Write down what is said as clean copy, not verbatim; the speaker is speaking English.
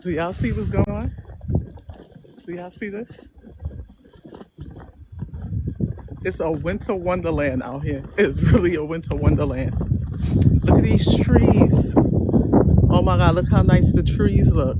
Do y'all see what's going on? Do y'all see this? It's a winter wonderland out here. It's really a winter wonderland. Look at these trees. Oh my God, look how nice the trees look.